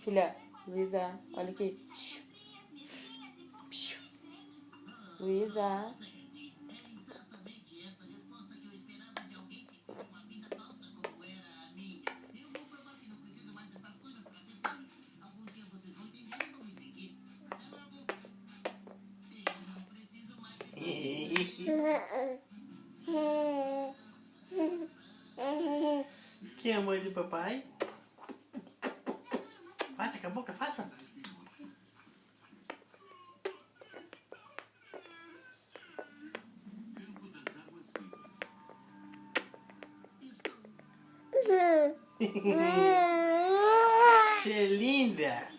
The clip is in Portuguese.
Filha, Luísa, olha aqui. Luísa. Quem é a mãe de papai? Faça com a boca, faça. Você é linda.